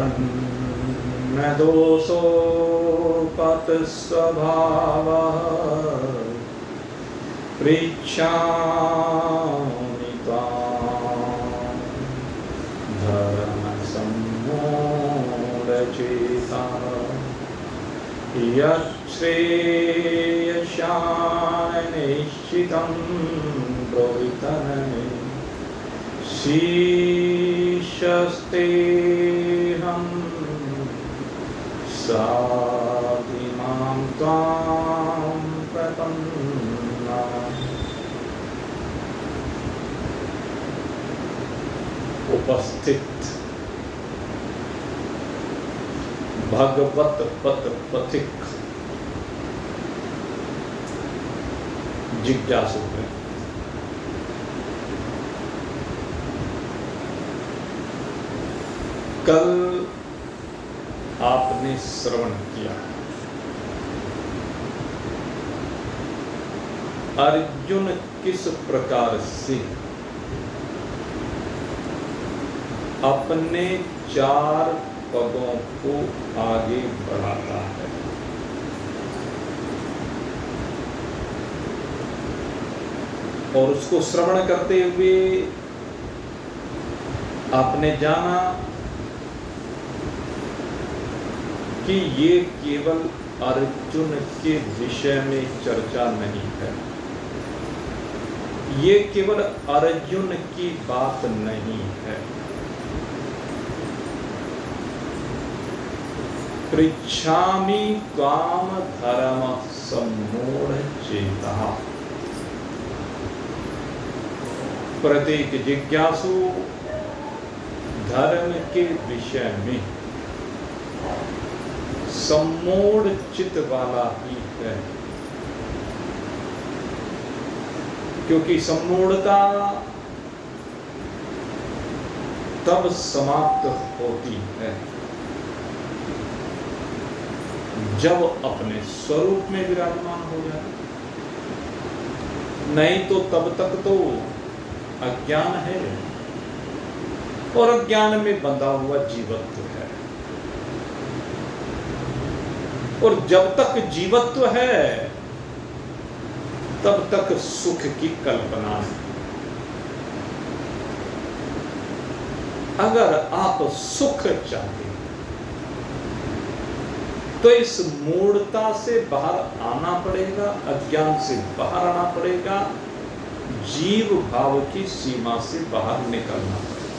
न दोषोपत स्वभावः पृच्छामि त्वां धर्मसम्मूढचेतः यच्छ्रेयस्यानिश्चितं ब्रूहितमे शीर्षस्तेऽहं साधिमां त्वां प्रपन्नः। उपस्थित भगवत पथ पथिक जिज्ञासु हैं। कल आपने श्रवण किया अर्जुन किस प्रकार से अपने 4 पगों को आगे बढ़ाता है। और उसको श्रवण करते हुए आपने जाना कि ये केवल अर्जुन के विषय में चर्चा नहीं है, ये केवल अर्जुन की बात नहीं है। पृच्छामि त्वाम धर्म सम्मूढचेतः। प्रत्येक जिज्ञासु धर्म के विषय में सम्मूढ़ चित्त वाला ही है, क्योंकि सम्मूढ़ता तब समाप्त होती है जब अपने स्वरूप में विराजमान हो जाए, नहीं तो तब तक तो अज्ञान है और अज्ञान में बंधा हुआ जीवत्व है। और जब तक जीवत्व है तब तक सुख की कल्पना है। अगर आप सुख चाहते तो इस मूढ़ता से बाहर आना पड़ेगा, अज्ञान से बाहर आना पड़ेगा, जीव भाव की सीमा से बाहर निकलना पड़ेगा,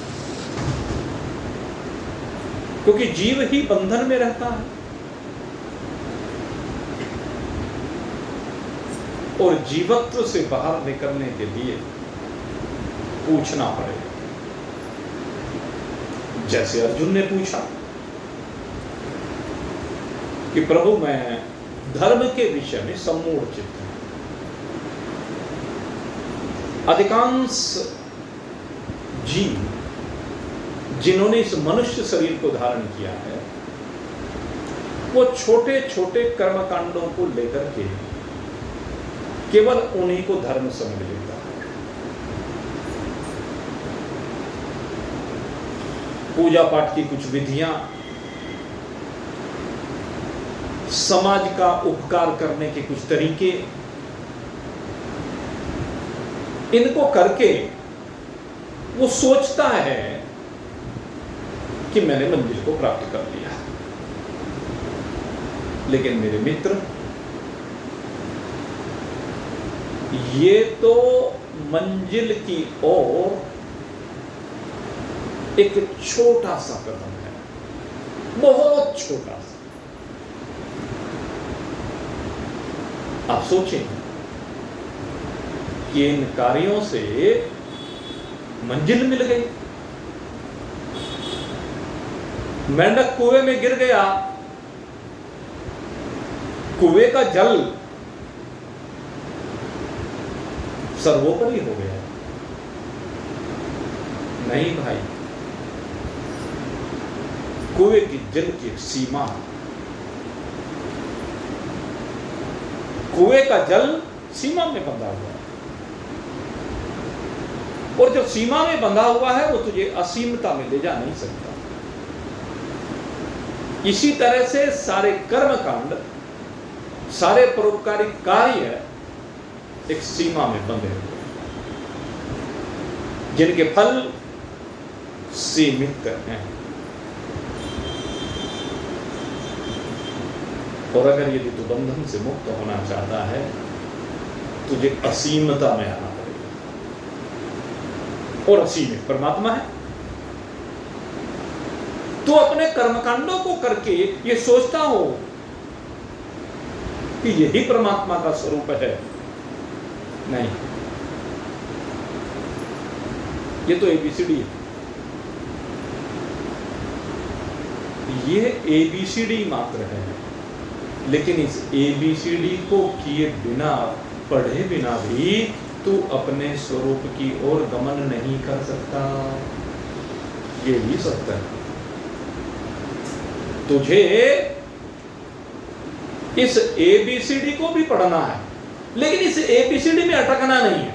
क्योंकि जीव ही बंधन में रहता है। और जीवत्व से बाहर निकलने के लिए पूछना पड़ेगा, जैसे अर्जुन ने पूछा कि प्रभु मैं धर्म के विषय में सम्मूढ़ चित्त हूं। अधिकांश जीव जिन्होंने इस मनुष्य शरीर को धारण किया है वो छोटे छोटे कर्मकांडों को लेकर के केवल उन्हीं को धर्म समझ लेता है। पूजा पाठ की कुछ विधियां, समाज का उपकार करने के कुछ तरीके, इनको करके वो सोचता है कि मैंने मंजिल को प्राप्त कर लिया। लेकिन मेरे मित्र, ये तो मंजिल की ओर एक छोटा सा कदम है, बहुत छोटा सा। आप सोचें कि इन कार्यों से मंजिल मिल गई। मेंढक कुएं में गिर गया, कुएं का जल सर्वोपरि हो गया। नहीं भाई, कुएं की जल की एक सीमा, कुएं का जल सीमा में बंधा हुआ है, और जब सीमा में बंधा हुआ है वो तुझे असीमता में ले जा नहीं सकता। इसी तरह से सारे कर्मकांड, सारे परोपकारी कार्य एक सीमा में बंधे हुए, जिनके फल सीमित हैं। और अगर यदि तू बंधन से मुक्त होना चाहता है, तुझे असीमता में आना पड़ेगा। और असीमित परमात्मा है। तो अपने कर्मकांडों को करके ये सोचता हो कि यही परमात्मा का स्वरूप है, नहीं, ये तो एबीसीडी है। ये एबीसीडी मात्र है, लेकिन इस एबीसीडी को किए बिना, पढ़े बिना भी तू अपने स्वरूप की ओर गमन नहीं कर सकता। ये भी सत्य है। तुझे इस एबीसीडी को भी पढ़ना है, लेकिन इस एबीसीडी में अटकना नहीं है।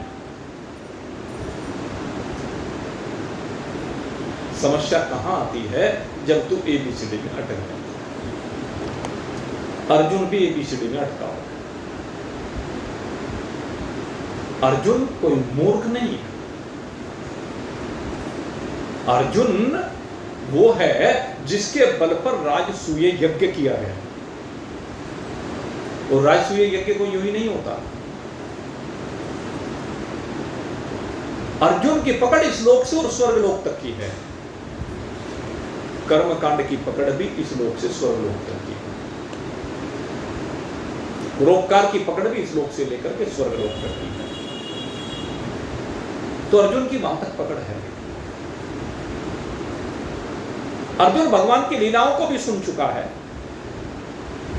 समस्या कहां आती है? जब तू एबीसीडी में अटक जाए। अर्जुन भी एबीसीडी में अटका हुआ है। अर्जुन कोई मूर्ख नहीं है। अर्जुन वो है जिसके बल पर राजसूय यज्ञ किया गया। और राजसूय यज्ञ को यूं ही नहीं होता। अर्जुन की पकड़ इस लोक से और स्वर्ग लोक तक की है। कर्मकांड की पकड़ भी इस लोक से स्वर्ग लोक तक की है। परोपकार की पकड़ भी इस लोक से लेकर के स्वर्ग लोक तक की है। तो अर्जुन की वहां तक पकड़ है। अर्जुन भगवान की लीलाओं को भी सुन चुका है,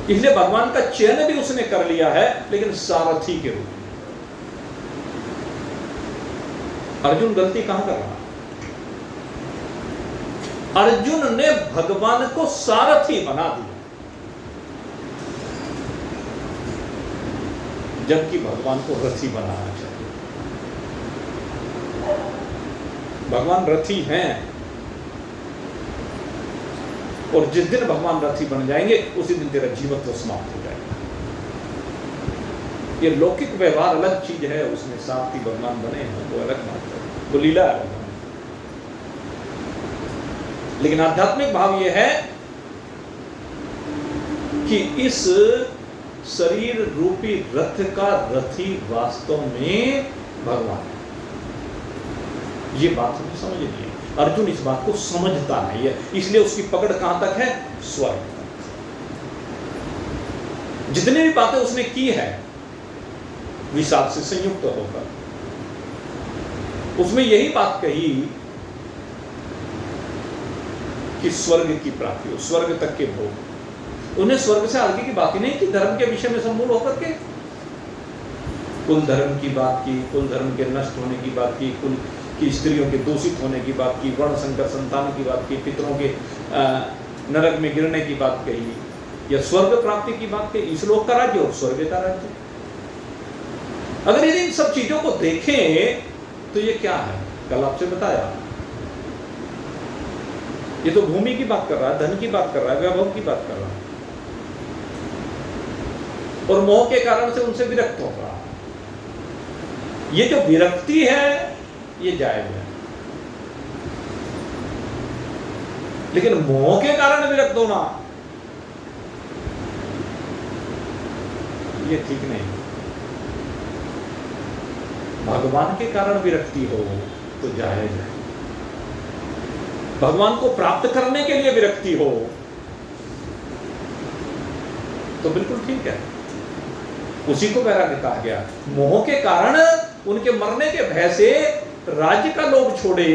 इसलिए भगवान का चयन भी उसने कर लिया है, लेकिन सारथी के रूप में। अर्जुन गलती कहां कर रहा? अर्जुन ने भगवान को सारथी बना दिया, जबकि भगवान को रथी बनाना चाहिए। भगवान रथी हैं, और जिस दिन भगवान रथी बन जाएंगे उसी दिन तेरा जीवत्व समाप्त हो जाएगा। ये लौकिक व्यवहार अलग चीज है, उसमें सारथी भगवान बने हैं वो अलग बात है, वो लीला है। लेकिन आध्यात्मिक भाव ये है कि इस शरीर रूपी रथ का रथी वास्तव में भगवान है। ये बात हमें समझनी है। अर्जुन इस बात को समझता नहीं है, इसलिए उसकी पकड़ कहां तक है? स्वर्ग तक। जितनी भी बातें उसने की है विषाद से संयुक्त होकर, उसमें यही बात कही कि स्वर्ग की प्राप्ति हो, स्वर्ग तक के भोग। उन्हें स्वर्ग से आगे की बात ही नहीं की, धर्म के विषय में सम्मूल होकर के कुल धर्म की बात की, कुल धर्म के नष्ट होने की बात की, कुल की स्त्रियों के दूषित होने की बात की, वर्ण संकर संतान की बात की, पितरों के नरक में गिरने की बात कही, या स्वर्ग प्राप्ति की बात कही। इस लोक का राज्य और स्वर्ग का राज्य। अगर यदि इन सब चीजों को देखें तो ये क्या है? कल आपसे बताया, ये तो भूमि की बात कर रहा है, धन की बात कर रहा है, वैभव की बात कर रहा है, और मोह के कारण से उनसे विरक्त हो रहा है। ये जो विरक्ति है ये जायज है, लेकिन मोह के कारण विरक्त होना ये ठीक नहीं। भगवान के कारण विरक्ति हो तो जायज है, भगवान को प्राप्त करने के लिए विरक्ति हो तो बिल्कुल ठीक है। उसी को वैराग्य कहा गया। मोह के कारण उनके मरने के भय से राज्य का लोभ छोड़े,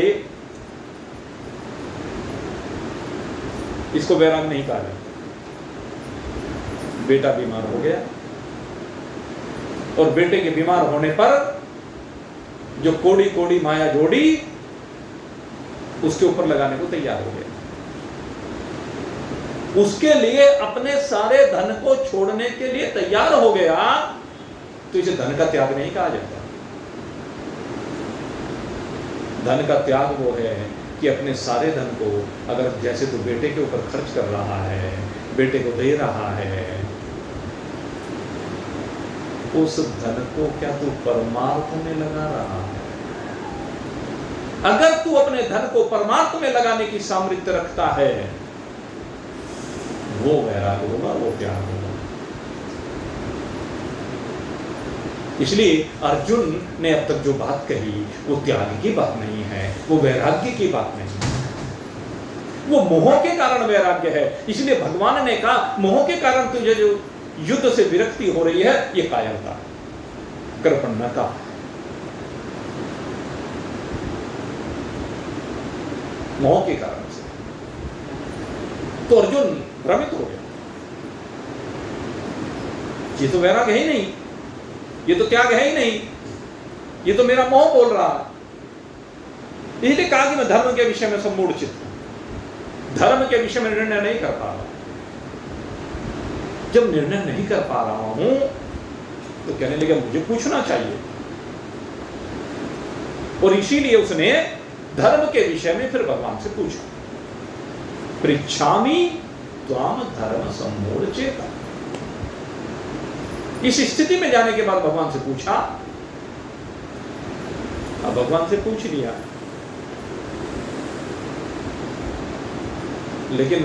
इसको वैराग्य नहीं कहा जाता। बेटा बीमार हो गया और बेटे के बीमार होने पर जो कोड़ी कोड़ी माया जोड़ी उसके ऊपर लगाने को तैयार हो गया। उसके लिए अपने सारे धन को छोड़ने के लिए तैयार हो गया, तो इसे धन का त्याग नहीं कहा जाता। धन का त्याग वो है कि अपने सारे धन को अगर जैसे तू बेटे के ऊपर खर्च कर रहा है, बेटे को दे रहा है, उस धन को क्या तू परमार्थ में लगा रहा है? अगर तू अपने धन को परमार्थ में लगाने की सामर्थ्य रखता है, वो वैराग्य होगा, वो त्याग होगा। इसलिए अर्जुन ने अब तक जो बात कही वो त्याग की बात नहीं है, वो वैराग्य की बात नहीं है, वो मोह के कारण वैराग्य है। इसलिए भगवान ने कहा मोह के कारण तुझे जो युद्ध से विरक्ति हो रही है ये कायरता, कृपणता। मोह के कारण से तो अर्जुन भ्रमित हो गया, ये तो वैराग्य है ही नहीं, ये तो त्याग है ही नहीं, ये तो मेरा मोह बोल रहा है। इसलिए कहा कि मैं धर्म के विषय में सम्मूढ़ चित्त हूं, धर्म के विषय में निर्णय नहीं कर पा रहा। जब निर्णय नहीं कर पा रहा हूं तो कहने लगे मुझे पूछना चाहिए, और इसीलिए उसने धर्म के विषय में फिर भगवान से पूछा, पृच्छामि त्वाम धर्म सम्मूढ़ चेता। इस स्थिति में जाने के बाद भगवान से पूछा, अब भगवान से पूछ लिया, लेकिन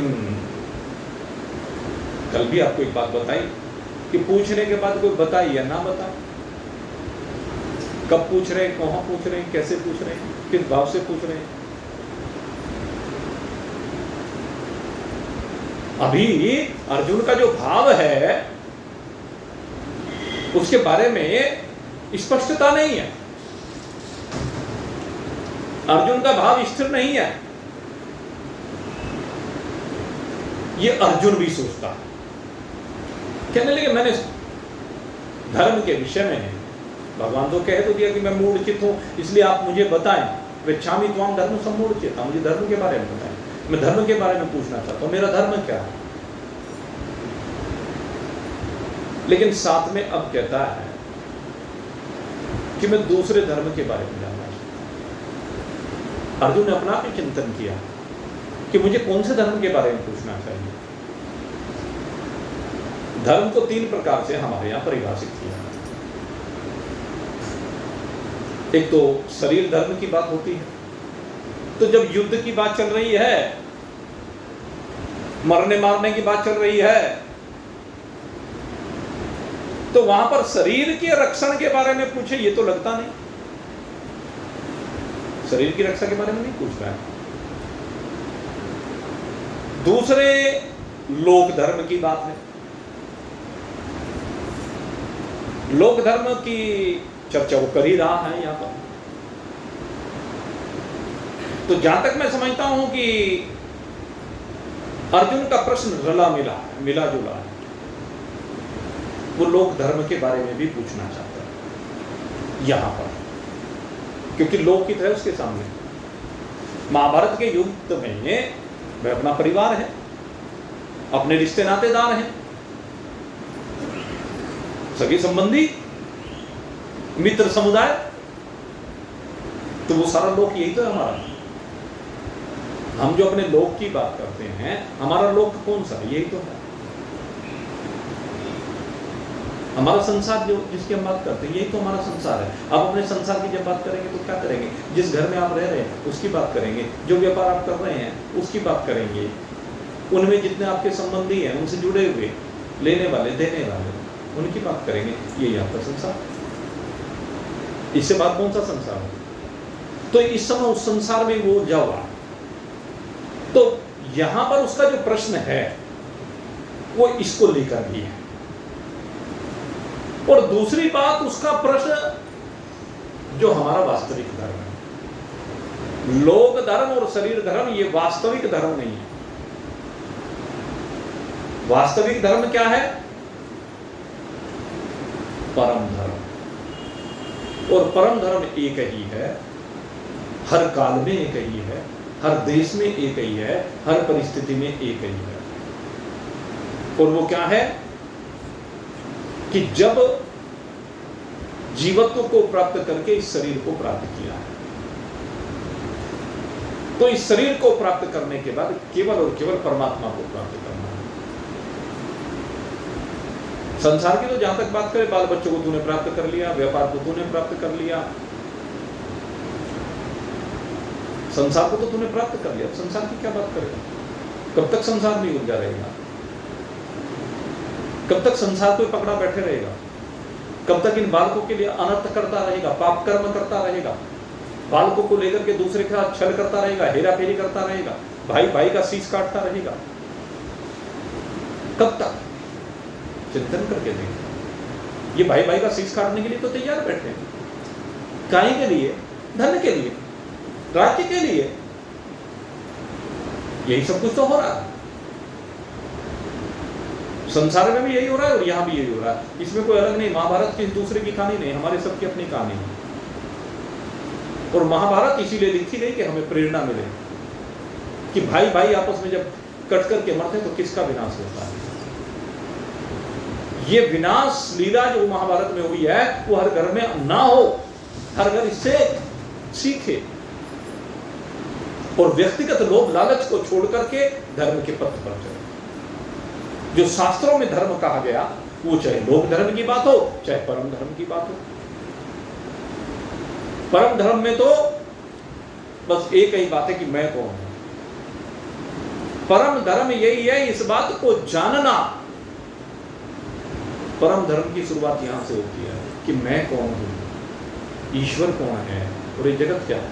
कल भी आपको एक बात बताई कि पूछने के बाद कोई बताए या ना बताए, कब पूछ रहे हैं, कहां पूछ रहे हैं, कैसे पूछ रहे हैं, किस भाव से पूछ रहे हैं। अभी अर्जुन का जो भाव है उसके बारे में स्पष्टता नहीं है, अर्जुन का भाव स्थिर नहीं है, ये अर्जुन भी सोचता है। कहने लगे मैंने धर्म के विषय में, भगवान तो कह तो दिया कि मैं मूढ़ चित्त हूं, इसलिए आप मुझे बताएं, पृच्छामि त्वाम धर्म सम्मूढ़ चेता, मुझे धर्म के बारे में बताएं, मैं धर्म के बारे में पूछना चाहता हूं, मेरा धर्म क्या है। लेकिन साथ में अब कहता है कि मैं दूसरे धर्म के बारे में जानना चाहता हूं। अर्जुन ने अपना भी चिंतन किया कि मुझे कौन से धर्म के बारे में पूछना चाहिए। धर्म को 3 प्रकार से हमारे यहां परिभाषित किया है। एक तो शरीर धर्म की बात होती है, तो जब युद्ध की बात चल रही है, मरने मारने की बात चल रही है, तो वहां पर शरीर के रक्षण के बारे में पूछे, ये तो लगता नहीं, शरीर की रक्षा के बारे में नहीं पूछ रहा है। दूसरे लोक धर्म की बात है, लोक धर्म की चर्चा वो कर ही रहा है यहां पर। तो जहां तक मैं समझता हूं कि अर्जुन का प्रश्न रला मिला है, मिला जुला है, वो लोक धर्म के बारे में भी पूछना चाहता है यहां पर, क्योंकि लोकहित है उसके सामने। महाभारत के युद्ध में वह अपना परिवार है, अपने रिश्ते नातेदार हैं, सगे संबंधी, मित्र समुदाय, तो वो सारा लोक यही तो है हमारा। हम जो अपने लोक की बात करते हैं, हमारा लोक कौन सा है, यही तो है हमारा संसार, जो जिसकी हम बात करते हैं, यही तो हमारा संसार है। आप अपने संसार की जब बात करेंगे तो क्या करेंगे, जिस घर में आप रह रहे हैं उसकी बात करेंगे, जो व्यापार आप कर रहे हैं उसकी बात करेंगे, उनमें जितने आपके संबंधी हैं, उनसे जुड़े हुए, लेने वाले देने वाले, उनकी बात करेंगे, यही आपका संसार। इससे बात कौन सा संसार है। तो इस समय उस संसार में वो जा हुआ, तो यहां पर उसका जो प्रश्न है वो इसको लेकर भी है। और दूसरी बात, उसका प्रश्न जो हमारा वास्तविक धर्म है, लोक धर्म और शरीर धर्म, ये वास्तविक धर्म नहीं है। वास्तविक धर्म क्या है, परम धर्म। और परम धर्म एक ही है, हर काल में एक ही है, हर देश में एक ही है, हर परिस्थिति में एक ही है। और वो क्या है कि जब जीवत्व को प्राप्त करके इस शरीर को प्राप्त किया है, तो इस शरीर को प्राप्त करने के बाद केवल और केवल परमात्मा को प्राप्त करना है। संसार की तो जहां तक बात करें, बाल बच्चों को तूने प्राप्त कर लिया, व्यापार को तूने प्राप्त कर लिया, संसार को तो तूने प्राप्त कर लिया, संसार की क्या बात करेगा? कब तक संसार नहीं उलझा रहेगा? कब तक संसार को पकड़ा बैठे रहेगा? कब तक इन बालकों के लिए अनर्थ करता रहेगा, पाप कर्म करता रहेगा, बालकों को लेकर के दूसरे के साथ छल करता रहेगा, हेरा फेरी करता रहेगा, भाई भाई का शीश काटता रहेगा? कब तक? चिंतन करके देखो। ये भाई भाई का शीश काटने के लिए तो तैयार बैठे हैं। काहे के लिए? धन के लिए, राज्य के लिए। यही सब कुछ तो हो रहा है। संसार में भी यही हो रहा है और यहां भी यही हो रहा है। इसमें कोई अलग नहीं। महाभारत की दूसरे की कहानी नहीं, हमारे सबकी अपनी कहानी है। और महाभारत इसीलिए लिखी गई कि हमें प्रेरणा मिले कि भाई भाई आपस में जब कट करके मरते हैं तो किसका विनाश होता है। ये विनाश लीला जो महाभारत में हुई है वो हर घर में ना हो, हर घर इससे सीखे और व्यक्तिगत लोभ लालच को छोड़ करके धर्म के पथ पर चले। जो शास्त्रों में धर्म कहा गया, वो चाहे लोक धर्म की बात हो चाहे परम धर्म की बात हो। परम धर्म में तो बस एक ही बात है कि मैं कौन हूं। परम धर्म यही है, इस बात को जानना। परम धर्म की शुरुआत यहां से होती है कि मैं कौन हूं, ईश्वर कौन है और ये जगत क्या है।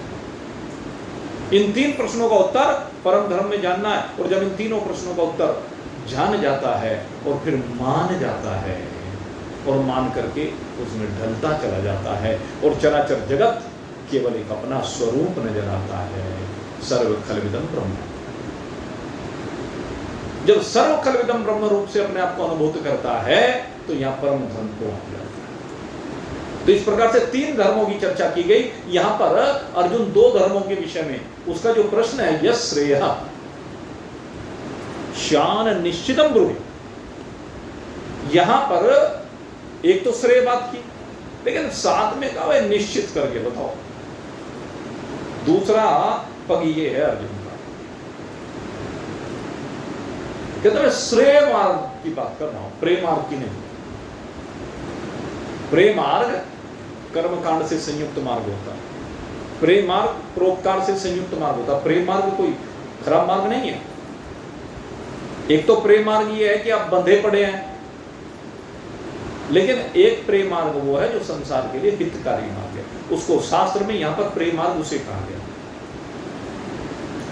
इन तीन प्रश्नों का उत्तर परम धर्म में जानना है। और जब इन तीनों प्रश्नों का उत्तर जान जाता है और फिर मान जाता है और मान करके उसमें ढलता चला जाता है और चराचर जगत केवल एक अपना स्वरूप नजर आता है। सर्व खलविदं ब्रह्म। जब सर्व खलविदं ब्रह्म रूप से अपने आप को अनुभूत करता है तो यहां परम धर्म को आ जाता है। तो इस प्रकार से तीन धर्मों की चर्चा की गई। यहां पर अर्जुन दो धर्मों के विषय में उसका जो प्रश्न है, यश श्रेय शान निश्चितम ब्रूहि। यहां पर एक तो श्रेय बात की, लेकिन साथ में कहा है निश्चित करके बताओ। दूसरा पग ये है अर्जुन का, कहते हैं श्रेय मार्ग की बात कर रहा हूं, प्रेम मार्ग की नहीं। प्रेम मार्ग कर्मकांड से संयुक्त मार्ग होता है, प्रेम मार्ग परोपकार से संयुक्त मार्ग होता है। प्रेम मार्ग कोई खराब मार्ग नहीं है। एक तो प्रेम मार्ग ये है कि आप बंधे पड़े हैं, लेकिन एक प्रेम मार्ग वो है जो संसार के लिए हितकारी मार्ग है। उसको शास्त्र में यहां पर प्रेम मार्ग उसे कहा गया।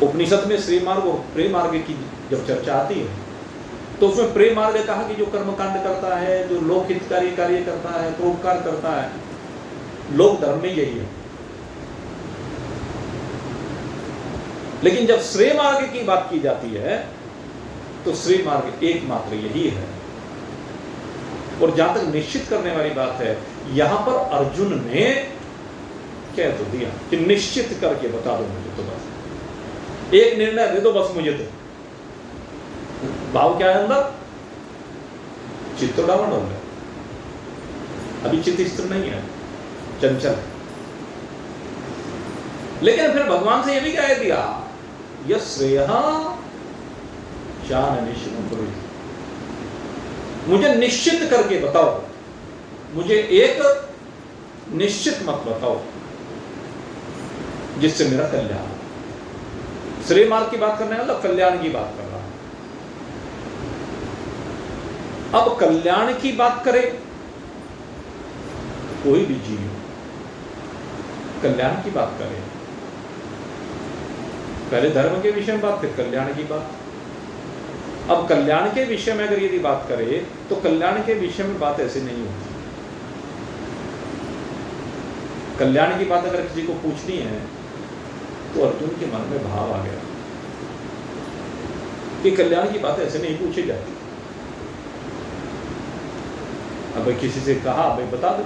उपनिषद में श्रेय मार्ग और प्रेम मार्ग की जब चर्चा आती है तो उसमें प्रेम मार्ग कहा कि जो कर्मकांड करता है, जो लोक हितकारी कार्य करता है, परोपकार करता है। लोक धर्म में यही है। लेकिन जब श्रेय मार्ग की बात की जाती है तो श्रेय मार्ग एकमात्र यही है। और जहां तक निश्चित करने वाली बात है, यहां पर अर्जुन ने कह तो दिया कि निश्चित करके बता दो मुझे, तो बस एक निर्णय दे दो बस मुझे। तो भाव क्या है अंदर? चित्त डावाडोल है, अभी चित्त स्थिर नहीं है, चंचल। लेकिन फिर भगवान से यह भी कह दिया, यह श्रेय शान निश्चितम ब्रूहि। मुझे निश्चित करके बताओ, मुझे एक निश्चित मत बताओ जिससे मेरा कल्याण। श्रेय मार्ग की बात करने वाला कल्याण की बात कर रहा है। अब कल्याण की बात करें, कोई भी जीव कल्याण की बात करे, पहले धर्म के विषय में बात, फिर कल्याण की बात। अब कल्याण के विषय में अगर यदि बात करें तो कल्याण के विषय में बात ऐसे नहीं होती। कल्याण की बात अगर किसी को पूछनी है तो अर्जुन के मन में भाव आ गया कि कल्याण की बात ऐसे नहीं पूछी जाती। अब किसी से कहा भाई बता दो,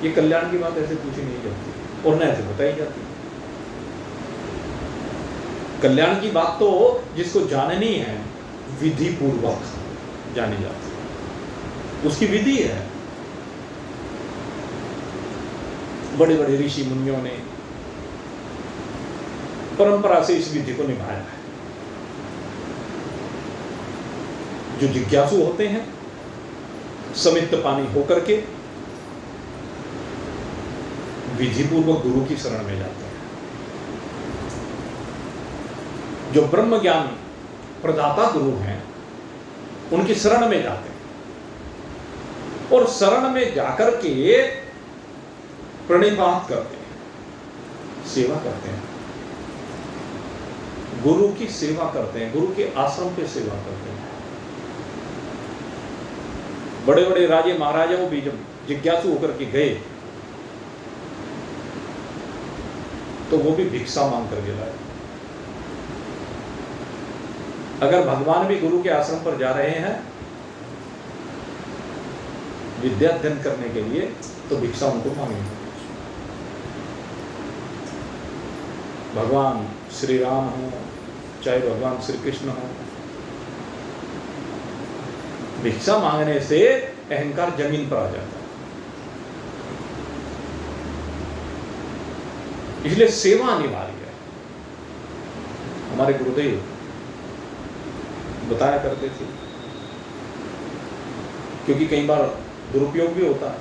ये कल्याण की बात ऐसे पूछी नहीं जाती और न ऐसे बताई जाती। कल्याण की बात तो जिसको जाननी है विधि पूर्वक जानी जाती है, उसकी विधि है। बड़े बड़े ऋषि मुनियों ने परंपरा से इस विधि को निभाया है। जो जिज्ञासु होते हैं समित पानी होकर के विधि पूर्वक गुरु की शरण में जाते हैं। जो ब्रह्म ज्ञान प्रदाता गुरु हैं उनकी शरण में जाते हैं और शरण में जाकर के प्रणिपात करते हैं, सेवा करते हैं, गुरु की सेवा करते हैं, गुरु के आश्रम पे सेवा करते हैं। बड़े बड़े राजे महाराजाओं भी जब जिज्ञासु होकर के गए तो वो भी भिक्षा मांग करके लाए। अगर भगवान भी गुरु के आश्रम पर जा रहे हैं विद्या अध्ययन करने के लिए तो भिक्षा उनको मांगेंगे। भगवान श्री राम हो चाहे भगवान श्री कृष्ण हो, भिक्षा मांगने से अहंकार जमीन पर आ जाता है। इसलिए सेवा अनिवार्य है। हमारे गुरुदेव बताया करते थे, क्योंकि कई बार दुरुपयोग भी होता है।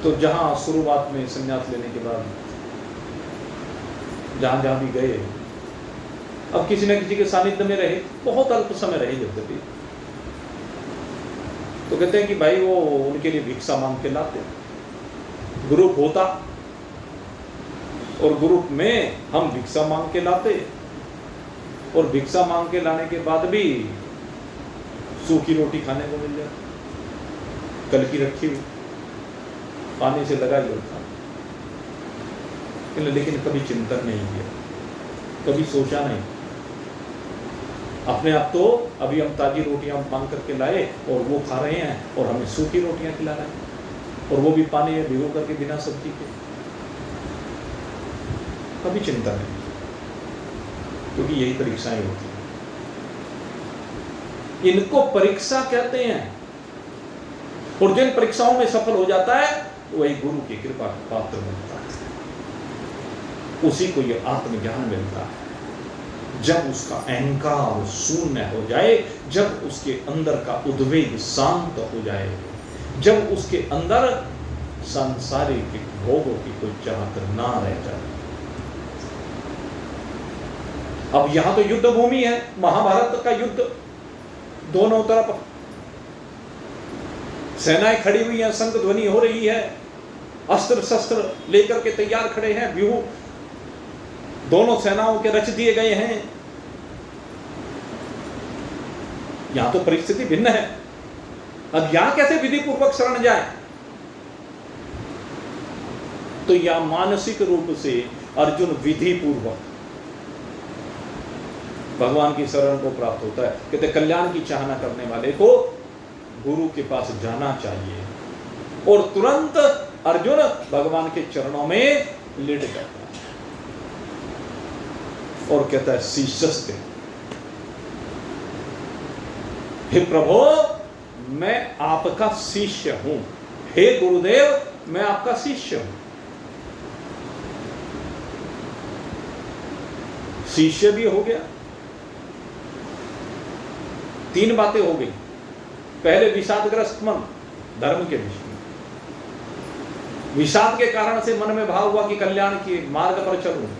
तो जहां शुरुआत में संन्यास लेने के बाद जहां जहां भी गए, अब किसी न किसी के सानिध्य में रहे, बहुत अल्प समय रहे जब भी, तो कहते हैं कि भाई वो उनके लिए भिक्षा मांग के लाते। ग्रुप होता और ग्रुप में हम भिक्षा मांग के लाते और भिक्षा मांग के लाने के बाद भी सूखी रोटी खाने को मिल जाती, कल की रखी हुई, पानी से लगा होता। लेकिन कभी चिंतन नहीं किया, कभी सोचा नहीं। अपने आप तो अभी हम ताजी रोटियां मांग करके लाए और वो खा रहे हैं और हमें सूखी रोटियां खिला रहे हैं और वो भी पानी में भिगो करके बिना सब्जी के। कभी चिंता नहीं, क्योंकि यही परीक्षाएं होती हैं। इनको परीक्षा कहते हैं और जिन परीक्षाओं में सफल हो जाता है वही गुरु की कृपा का पात्र बनता है, उसी को यह आत्मज्ञान मिलता है। जब उसका अहंकार शून्य हो जाए, जब उसके अंदर का उद्वेग शांत हो जाए, जब उसके अंदर सांसारिक भोगों की कोई चाहत ना रह जाए। अब यहां तो युद्ध भूमि है, महाभारत का युद्ध, दोनों तरफ सेनाएं खड़ी हुई हैं, शंख ध्वनि हो रही है, अस्त्र शस्त्र लेकर के तैयार खड़े हैं, व्यूह दोनों सेनाओं के रच दिए गए हैं। यहां तो परिस्थिति भिन्न है। अब यहां कैसे विधि पूर्वक शरण जाए? तो यह मानसिक रूप से अर्जुन विधि पूर्वक भगवान की शरण को प्राप्त होता है। कहते कल्याण की चाहना करने वाले को गुरु के पास जाना चाहिए और तुरंत अर्जुन भगवान के चरणों में लेट जाता है और कहता है शीशस्ते, हे प्रभु मैं आपका शिष्य हूं, हे गुरुदेव मैं आपका शिष्य हूं। शिष्य भी हो गया, तीन बातें हो गई। पहले विषादग्रस्त मन, धर्म के विषय में विषाद के कारण से मन में भाव हुआ कि कल्याण के मार्ग पर चलूं,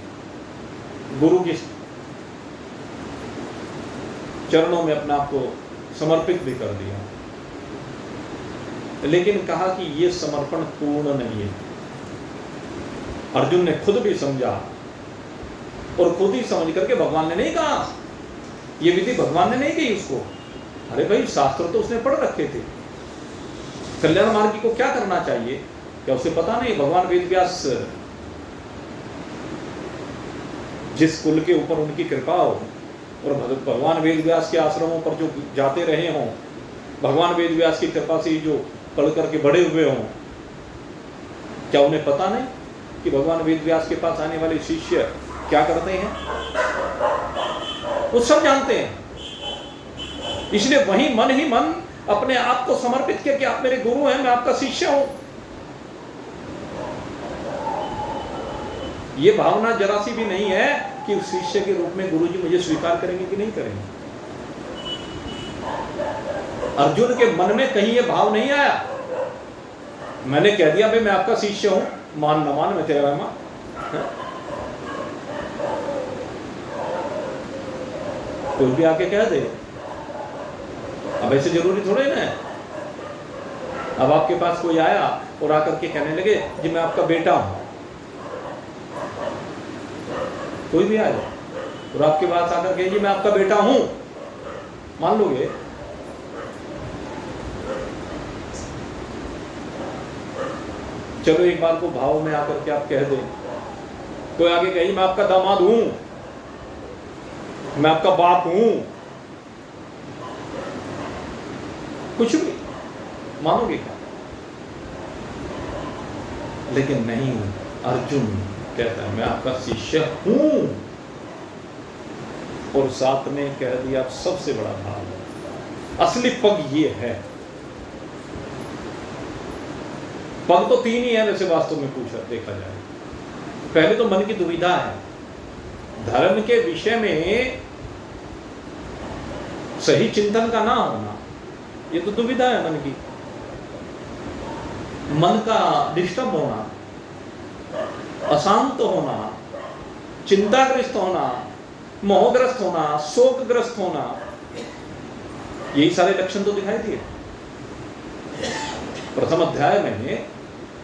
गुरु के चरणों में अपने आप को समर्पित भी कर दिया। लेकिन कहा कि यह समर्पण पूर्ण नहीं है। अर्जुन ने खुद भी समझा और खुद ही समझ करके, भगवान ने नहीं कहा, यह विधि भगवान ने नहीं कही उसको। अरे भाई शास्त्र तो उसने पढ़ रखे थे, कल्याण मार्गी को क्या करना चाहिए, क्या उसे पता नहीं? भगवान वेद व्यास जिस कुल के ऊपर उनकी कृपा हो और भगवान वेद व्यास के आश्रमों पर जो जाते रहे हों, भगवान वेद व्यास की कृपा से जो पढ़ करके बड़े हुए हों, क्या उन्हें पता नहीं कि भगवान वेद व्यास के पास आने वाले शिष्य क्या करते हैं? वो सब जानते हैं। इसलिए वही मन ही मन अपने आप को समर्पित किया कि आप मेरे गुरु हैं, मैं आपका शिष्य हूं। ये भावना जरा सी भी नहीं है कि उस शिष्य के रूप में गुरुजी मुझे स्वीकार करेंगे कि नहीं करेंगे। अर्जुन के मन में कहीं ये भाव नहीं आया। मैंने कह दिया भाई मैं आपका शिष्य हूं, मान न मान मैं तेरा रहमा। कोई भी आके कह दे, अब ऐसे जरूरी थोड़े ना है। अब आपके पास कोई आया और आकर के कहने लगे जी मैं आपका बेटा हूं, कोई भी आया और आपके पास आकर कहे जी मैं आपका बेटा हूं, मान लोगे? चलो एक बार को भाव में आकर के आप कह दें, कोई आगे कहे मैं आपका दामाद हूं, मैं आपका बाप हूं, कुछ भी मानोगे क्या? लेकिन नहीं, अर्जुन कहता है मैं आपका शिष्य हूं, और साथ में कह दिया सबसे बड़ा भाव है। असली पग ये है। पग तो तीन ही है वैसे वास्तव में पूछा देखा जाए। पहले तो मन की दुविधा है, धर्म के विषय में सही चिंतन का ना होना, ये तो दुविधा है मन की। मन का डिस्टर्ब होना, अशांत होना, चिंताग्रस्त होना, मोहग्रस्त होना, शोकग्रस्त होना, यही सारे लक्षण तो दिखाई दिए। प्रथम अध्याय में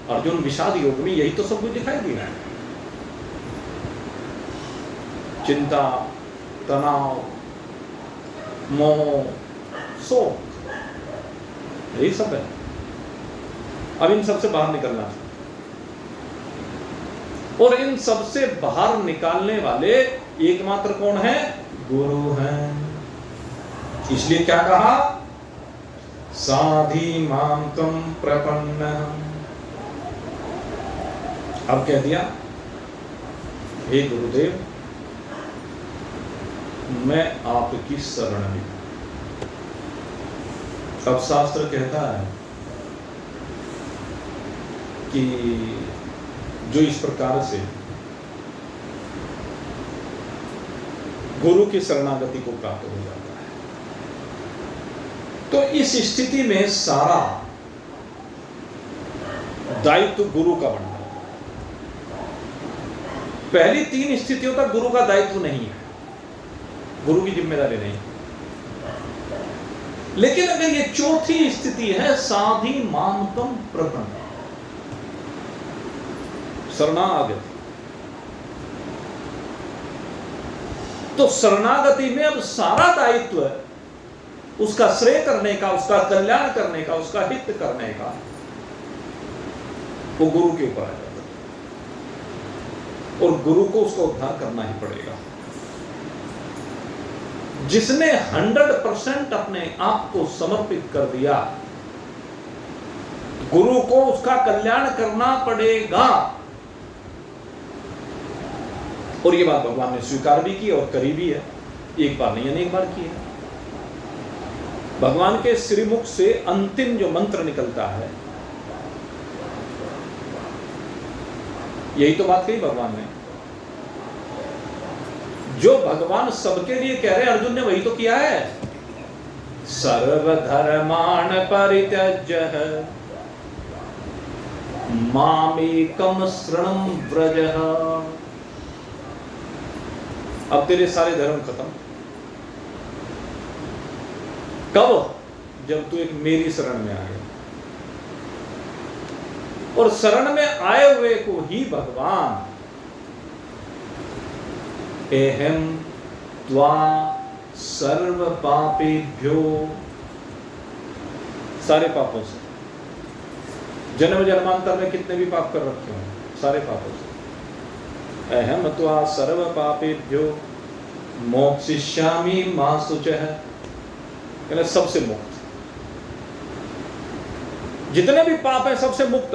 अर्जुन विषाद योग में यही तो सब कुछ दिखाई दिया है। चिंता, तनाव, मोह, शोक, यही सब है। अब इन सबसे बाहर निकलना है, और इन सबसे बाहर निकालने वाले एकमात्र कौन है? गुरु हैं। इसलिए क्या कहा? साधि मां त्वं प्रपन्न। अब कह दिया हे गुरुदेव मैं आपकी शरण में। अब शास्त्र कहता है कि जो इस प्रकार से गुरु की शरणागति को प्राप्त हो जाता है, तो इस स्थिति में सारा दायित्व गुरु का बनता है। पहली तीन स्थितियों तक गुरु का दायित्व नहीं है, गुरु की जिम्मेदारी नहीं। लेकिन अगर ये चौथी स्थिति है साधि मां त्वं प्रपन्न, शरणागति, तो शरणागति में अब सारा दायित्व उसका श्रेय करने का, उसका कल्याण करने का, उसका हित करने का, वो गुरु के ऊपर आ जाता है, और गुरु को उसका उद्धार करना ही पड़ेगा। जिसने 100% अपने आप को समर्पित कर दिया, गुरु को उसका कल्याण करना पड़ेगा। और ये बात भगवान ने स्वीकार भी की और करी भी है, एक बार नहीं अनेक बार की है। भगवान के श्रीमुख से अंतिम जो मंत्र निकलता है, यही तो बात कही भगवान ने। जो भगवान सबके लिए कह रहे अर्जुन ने वही तो किया है। सर्वधर्मान् परित्यज्य मामेकं शरणं व्रज। अब तेरे सारे धर्म खत्म। कब? जब तू एक मेरी शरण में आ गया। और शरण में आए हुए को ही भगवान एहम त्वा सर्व पापेभ्यो, सारे पापों से, जन्म जन्मांतर में कितने भी पाप कर रखे हो, सारे पापों से, अहम त्वा सर्व पापेभ्यो मोक्षयिष्यामि मा शुचः, यानी सबसे मुक्त, जितने भी पाप हैं सबसे मुक्त।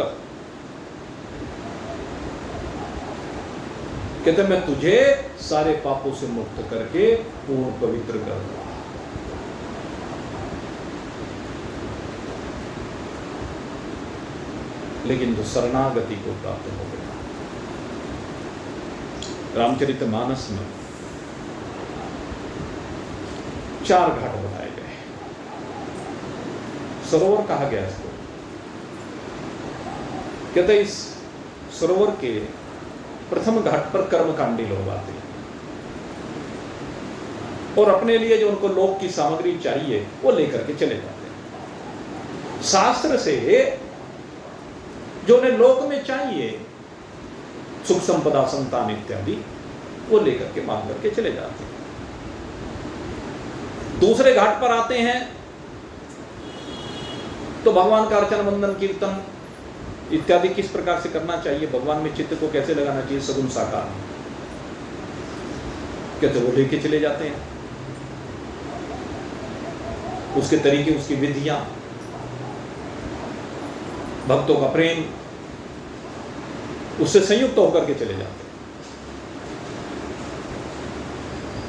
कहते मैं तुझे सारे पापों से मुक्त करके पूर्ण पवित्र कर दूंगा। लेकिन जो शरणागति को प्राप्त हो गया, रामचरितमानस में 4 घाट बताए गए। सरोवर कहा गया इसको, कहते इस सरोवर के प्रथम घाट पर कर्मकांडी लोग आते हैं और अपने लिए जो उनको लोक की सामग्री चाहिए वो लेकर के चले जाते हैं। शास्त्र से जो उन्हें लोक में चाहिए, सुख संपदा संतान इत्यादि, वो लेकर के मांग करके चले जाते हैं। दूसरे घाट पर आते हैं तो भगवान का अर्चन वंदन कीर्तन इत्यादि किस प्रकार से करना चाहिए, भगवान में चित्त को कैसे लगाना चाहिए, सगुण साकार कहते वो लेके चले जाते हैं। उसके तरीके, उसकी विधियां, भक्तों का प्रेम, उससे संयुक्त होकर के चले जाते हैं।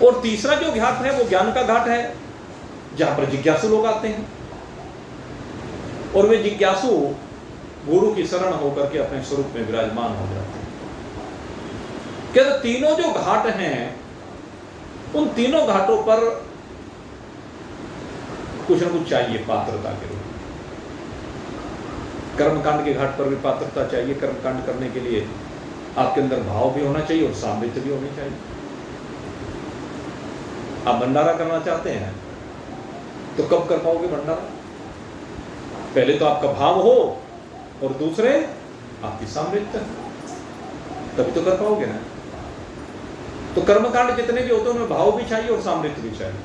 और तीसरा जो घाट है वो ज्ञान का घाट है, जहां पर जिज्ञासु लोग आते हैं और वे जिज्ञासु गुरु की शरण होकर के अपने स्वरूप में विराजमान हो जाते हैं। क्या तीनों जो घाट हैं, उन तीनों घाटों पर कुछ न कुछ चाहिए पात्रता के रूप में। कर्मकांड के घाट पर भी पात्रता चाहिए। कर्मकांड करने के लिए आपके अंदर भाव भी होना चाहिए और सामर्थ्य भी होनी चाहिए। आप भंडारा करना चाहते हैं तो कब कर पाओगे भंडारा? पहले तो आपका भाव हो और दूसरे आपकी सामर्थ्य, तभी तो कर पाओगे ना। तो कर्मकांड जितने भी होते हैं उनमें भाव भी चाहिए और सामर्थ्य भी चाहिए।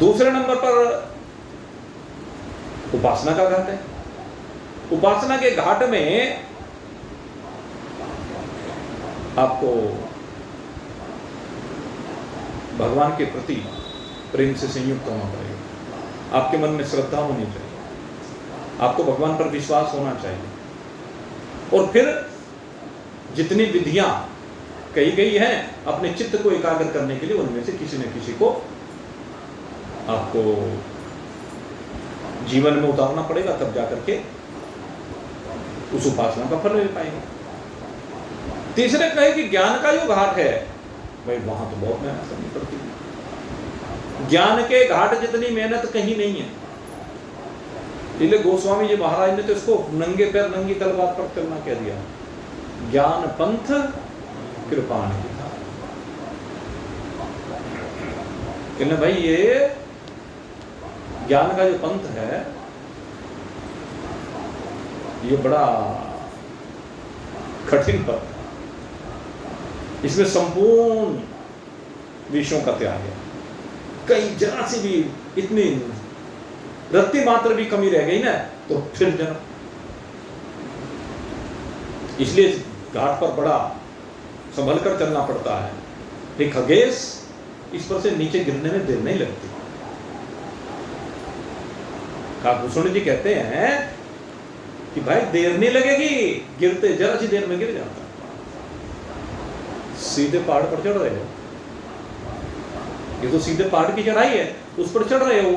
दूसरे नंबर पर उपासना का घाट है। उपासना के घाट में आपको भगवान के प्रति प्रेम से संयुक्त होना पड़ेगा। आपके मन में श्रद्धा होनी चाहिए, आपको भगवान पर विश्वास होना चाहिए। और फिर जितनी विधियां कही गई हैं अपने चित्त को एकाग्र करने के लिए, उनमें से किसी न किसी को आपको जीवन में उतारना पड़ेगा, तब जाकर के उस उपासना का फल ले पाएंगे। तीसरे कहे कि ज्ञान का जो घाट है भाई, वहां तो बहुत मेहनत करनी पड़ती है। ज्ञान के घाट जितनी मेहनत कहीं नहीं है। इसलिए गोस्वामी जी महाराज ने तो इसको नंगे पैर नंगी तलवार पर चलना कह दिया। ज्ञान पंथ कृपा नहीं था। कहने भाई ये ज्ञान का जो पंथ है ये बड़ा कठिन पथ है। इसमें संपूर्ण विषयों का त्याग है। कहीं जरा सी भी इतनी रत्ती मात्र भी कमी रह गई ना तो फिर जन्म। इसलिए घाट पर बड़ा संभल कर चलना पड़ता है। एक खगेश इस पर से नीचे गिरने में देर नहीं लगती। काकभूषण जी कहते हैं कि भाई देर नहीं लगेगी, गिरते जरा सी देर में गिर जाता। सीधे पहाड़ पर चढ़ रहे हो, ये तो सीधे पहाड़ की चढ़ाई है, उस पर चढ़ रहे हो।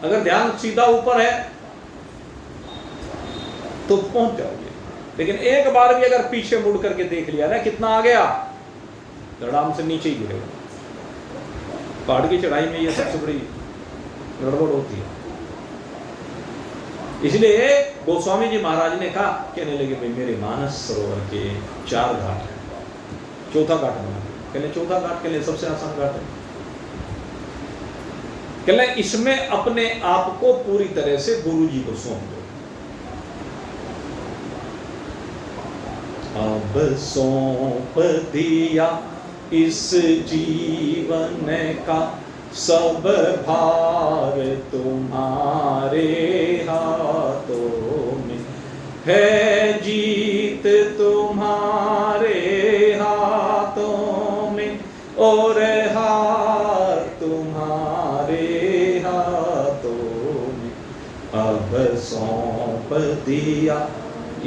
अगर ध्यान सीधा ऊपर है तो पहुंच जाओगे। लेकिन एक बार भी अगर पीछे मुड़ करके देख लिया ना कितना आ गया, धड़ाम से नीचे ही गिरेगा। पहाड़ की चढ़ाई में ये सबसे बड़ी गड़बड़ होती है। इसलिए गोस्वामी जी महाराज ने कहा, कहने लगे भाई मेरे मानस सरोवर के 4 घाट हैं, चौथा घाट बना। कहने चौथा घाट के लिए सबसे आसान घाट है। कहने इसमें अपने आप को पूरी तरह से गुरु जी को सौंप दो। अब सौंप दिया इस जीवन का सब भार तुम्हारे हाथों में है, जीत तुम्हारे हाथों में और हार तुम्हारे हाथों में। अब सौंप दिया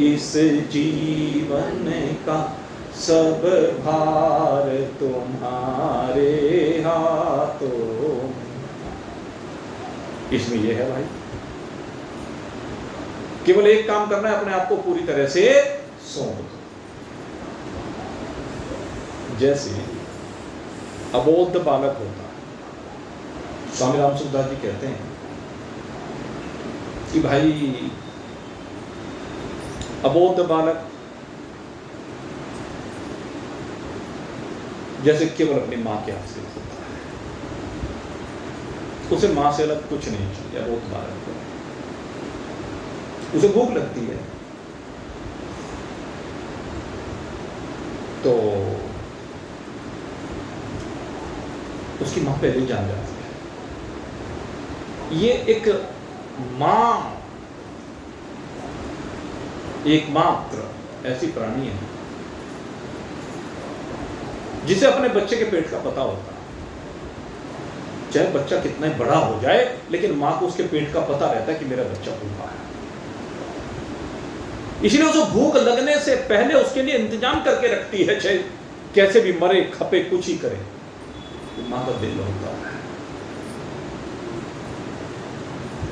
इस जीवन का सब भार तुम्हारे हाथों। इसमें यह है भाई, केवल एक काम करना है, अपने आप को पूरी तरह से सौंप दो। जैसे अबोध बालक होता है, स्वामी राम सुखदास जी कहते हैं कि भाई अबोध बालक जैसे केवल अपनी मां के आश्रित होता है, उसे मां से अलग कुछ नहीं चाहिए। अबोध बालक को उसे भूख लगती है तो उसकी मां पहले जान जाती है। ये एक मां, एकमात्र ऐसी प्राणी है जिसे अपने बच्चे के पेट का पता होता है। चाहे बच्चा कितना ही बड़ा हो जाए, लेकिन मां को उसके पेट का पता रहता है कि मेरा बच्चा भूखा है। इसलिए उसे भूख लगने से पहले उसके लिए इंतजाम करके रखती है, चाहे कैसे भी मरे खपे कुछ ही करे, तो मां का दिल होता है।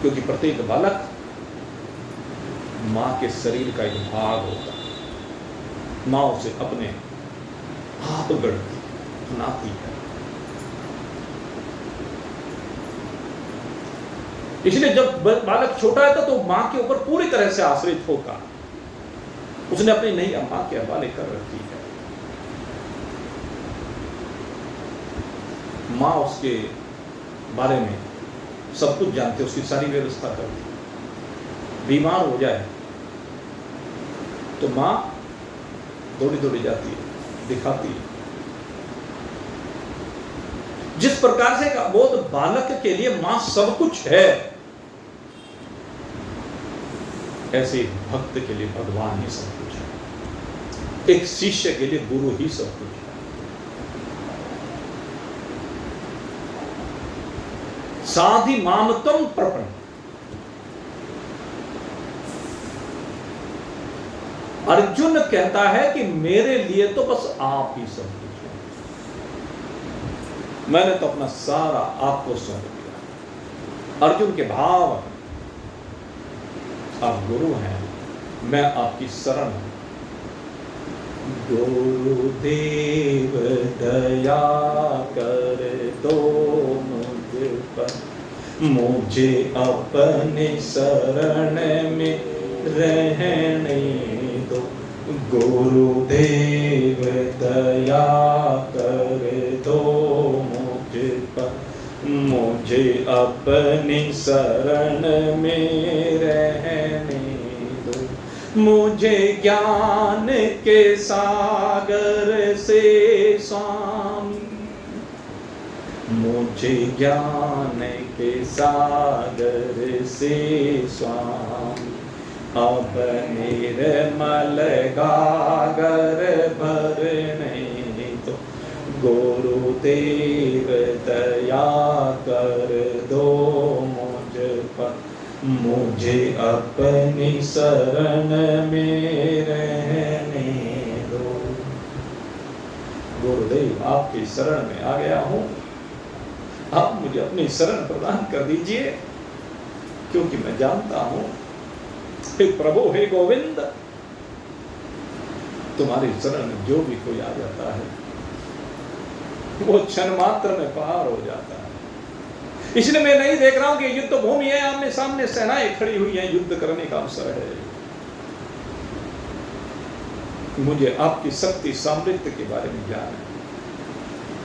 क्योंकि प्रत्येक बालक मां के शरीर का एक भाग होता है। मां उसे अपने आप गढ़ती बनाती है। इसलिए जब बालक छोटा है तो मां के ऊपर पूरी तरह से आश्रित होगा। उसने अपनी नई मां के हवाले कर रखी है। मां उसके बारे में सब कुछ जानती है, उसकी सारी व्यवस्था करती है। बीमार हो जाए तो मां दौड़ी दौड़ी जाती है, दिखाती है। जिस प्रकार से एक अबोध बालक के लिए मां सब कुछ है, ऐसे भक्त के लिए भगवान ही सब कुछ है। एक शिष्य के लिए गुरु ही सब कुछ है। साधि मामतम प्रपन्न, अर्जुन कहता है कि मेरे लिए तो बस आप ही सब कुछ है। मैंने तो अपना सारा आपको सौंप दिया। अर्जुन के भाव, आप गुरु हैं, मैं आपकी शरण हूं। गुरुदेव दया कर दो मुझ पर, मुझे अपने शरण में रहने दो। गुरुदेव दया कर दो मुझ पर, मुझे अपनी शरण में रहने दो। मुझे ज्ञान के सागर से स्वामी, मुझे ज्ञान के सागर से स्वामी, अब निर्मल गागर भरने दो। गुरुदेव दया कर दो मुझ पर, मुझे अपनी शरण में रहने दो। गुरुदेव आपकी शरण में आ गया हूं, आप मुझे अपनी शरण प्रदान कर दीजिए, क्योंकि मैं जानता हूं हे प्रभु, हे गोविंद, तुम्हारी शरण में जो भी कोई आ जाता है वो क्षण मात्र में पार हो जाता है। इसलिए मैं नहीं देख रहा हूं कि युद्ध भूमि है, आमने सामने सेनाएं खड़ी हुई हैं, युद्ध करने का अवसर है। मुझे आपकी शक्ति सामर्थ्य के बारे में ज्ञान है,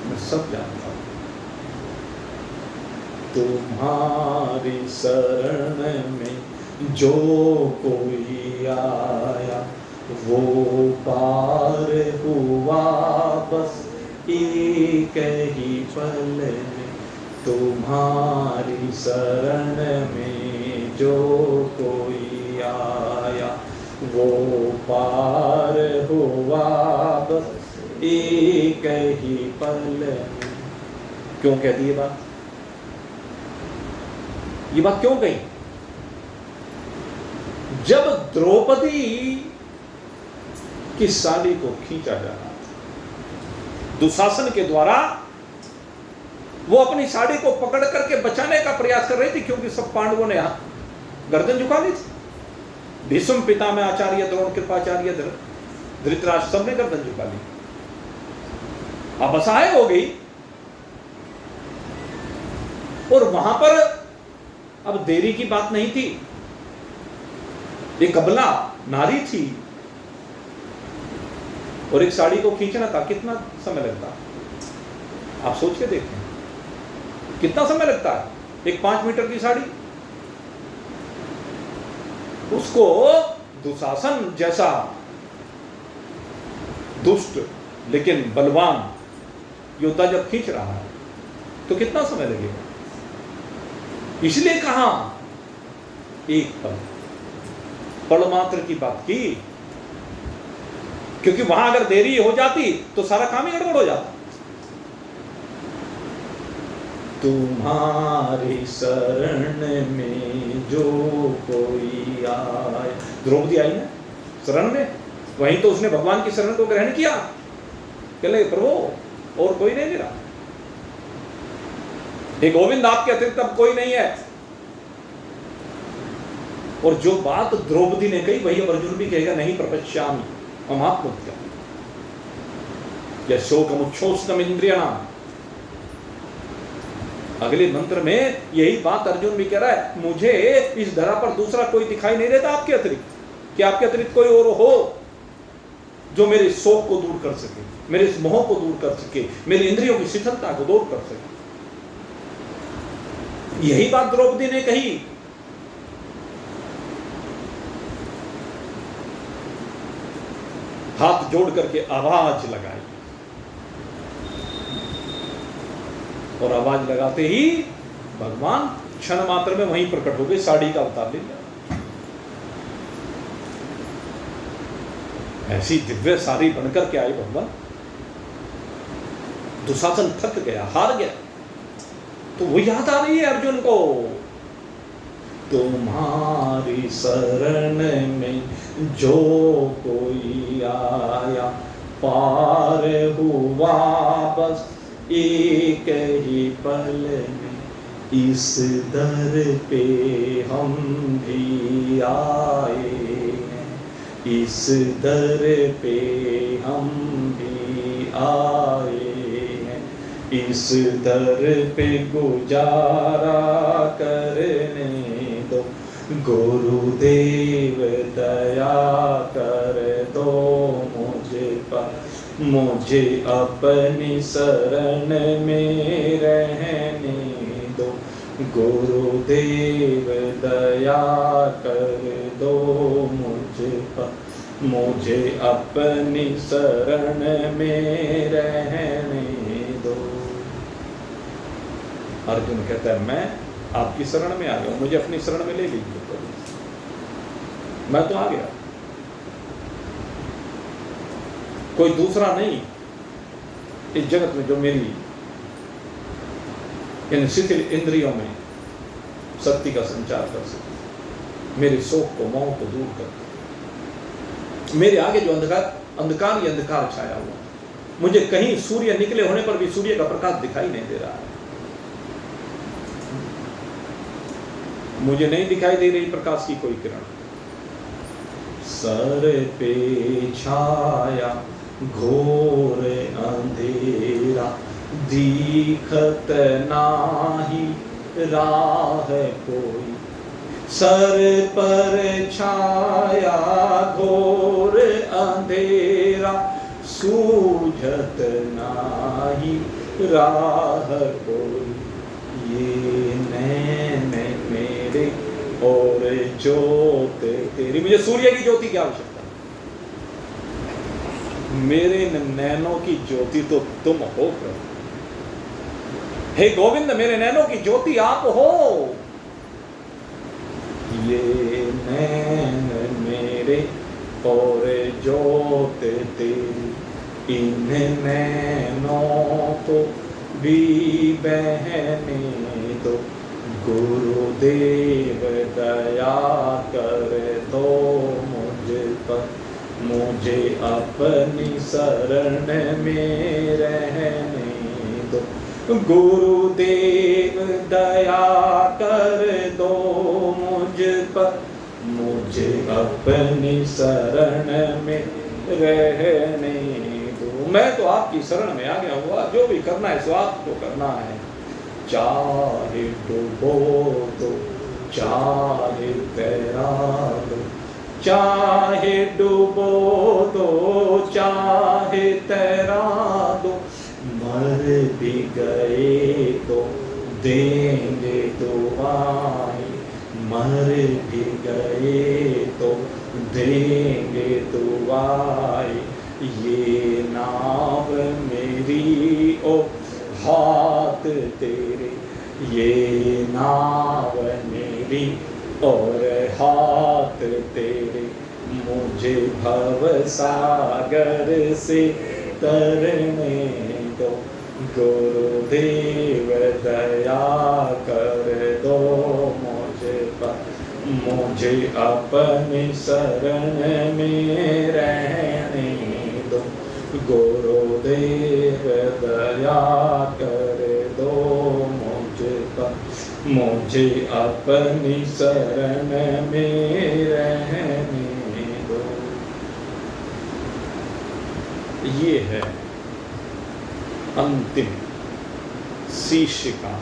मैं सब जानता हूं। तुम्हारी शरण में जो कोई आया वो पार हुआ बस एक ही पल में। तुम्हारी शरण में जो कोई आया वो पार हुआ बस एक ही पल में। क्यों कहती ये बात? ये बात क्यों कही? जब द्रौपदी की साली को खींचा जा रहा था दुशासन के द्वारा, वो अपनी साड़ी को पकड़ करके बचाने का प्रयास कर रही थी, क्योंकि सब पांडवों ने गर्दन झुका ली थी। भीष्म पितामह आचार्य, द्रोण कृपाचार्य, धृतराष्ट्र, सबने गर्दन झुका ली। अब असहाय हो गई। और वहां पर अब देरी की बात नहीं थी, एक अबला नारी थी और एक साड़ी को खींचना था, कितना समय लगता? आप सोच के देखें, कितना समय लगता है? एक 5 मीटर की साड़ी, उसको दुशासन जैसा दुष्ट लेकिन बलवान योद्धा जब खींच रहा है तो कितना समय लगेगा? इसलिए कहा एक पल मात्र की बात की, क्योंकि वहां अगर देरी हो जाती तो सारा काम ही गड़बड़ हो जाता। तुम्हारी शरण में जो कोई आए, द्रौपदी आई ना शरण में, वहीं तो उसने भगवान की शरण को ग्रहण किया, कहले प्रभु और कोई नहीं मेरा, हे गोविंद आपके अतिरिक्त अब कोई नहीं है। और जो बात द्रौपदी ने कही वही अब अर्जुन भी कहेगा, नहीं प्रपश्यामि अमात्मत्या या शोकमुच्छोषणम इंद्रियाणाम। अगले मंत्र में यही बात अर्जुन भी कह रहा है, मुझे इस धरा पर दूसरा कोई दिखाई नहीं देता आपके अतिरिक्त, कि आपके अतिरिक्त कोई और हो जो मेरे शोक को दूर कर सके, मेरे इस मोह को दूर कर सके, मेरी इंद्रियों की शिथिलता को दूर कर सके। यही बात द्रौपदी ने कही। हाथ जोड़ करके आवाज लगाई और आवाज लगाते ही भगवान क्षण मात्र में वहीं प्रकट हो गए, साड़ी का अवतार ले लिया। ऐसी दिव्य साड़ी बनकर के आए भगवान। दुशासन थक गया, हार गया, तो वो याद आ रही है अर्जुन को, तुम्हारी शरण में जो कोई आया पार हुआ बस एक ही पल में, इस दर पे हम भी आए हैं, इस दर पे हम भी आए हैं, इस दर पे गुजारा करने दो, गुरुदेव दया कर दो मुझे पर, मुझे अपनी शरण में रहने दो, गुरुदेव दया कर दो मुझे पर, मुझे अपनी शरण में रहने दो। अर्जुन कहता है मैं आपकी शरण में आ गया, मुझे अपनी शरण में ले लीजिए, मैं तो आ गया, कोई दूसरा नहीं इस जगत में जो मेरी इन शिथिल इंद्रियों में शक्ति का संचार कर सके, मेरे शोक को मोह को दूर कर। मेरे आगे जो अंधकार ही अंधकार छाया हुआ, मुझे कहीं सूर्य निकले होने पर भी सूर्य का प्रकाश दिखाई नहीं दे रहा है, मुझे नहीं दिखाई दे रही प्रकाश की कोई किरण। सर पे छाया घोर अंधेरा, दिखत नाही राह कोई, सर पर छाया घोर अंधेरा, सूझत नाही राह कोई, ये नैन मेरे और ज्योत तेरी। मुझे सूर्य की ज्योति की आवश्यकता, मेरे नैनों की ज्योति तो तुम हो प्रभु, हे गोविंद मेरे नैनों की ज्योति आप हो। ये नैन मेरे और ज्योत तेरी, इन नैनों को भी बहने दो, गुरुदेव दया कर दो मुझ पर, मुझे अपनी शरण में रहने दो, गुरुदेव दया कर दो मुझ पर, मुझे अपनी शरण में रहने दो। प्रभु, मैं तो आपकी शरण में आ गया हुआ, जो भी करना है स्वार्थ को करना है। चाहे डूबो तो चाहे तैरा दो, चाहे डूबो तो चाहे तैरा दो, मर भी गए तो देंगे दुआएं, मर भी गए तो देंगे दुआएं। ये नाव मेरी ओ हाथ तेरे, ये नाव मेरी और हाथ तेरे, मुझे भव सागर से तरने दो, गुरुदेव दया कर दो मुझे पर, मुझे अपनी शरण में रहने दो, गुरुदेव दया कर दो मुझे पर, मुझे अपनी शरण में रहने दो। ये है अंतिम शिष्य का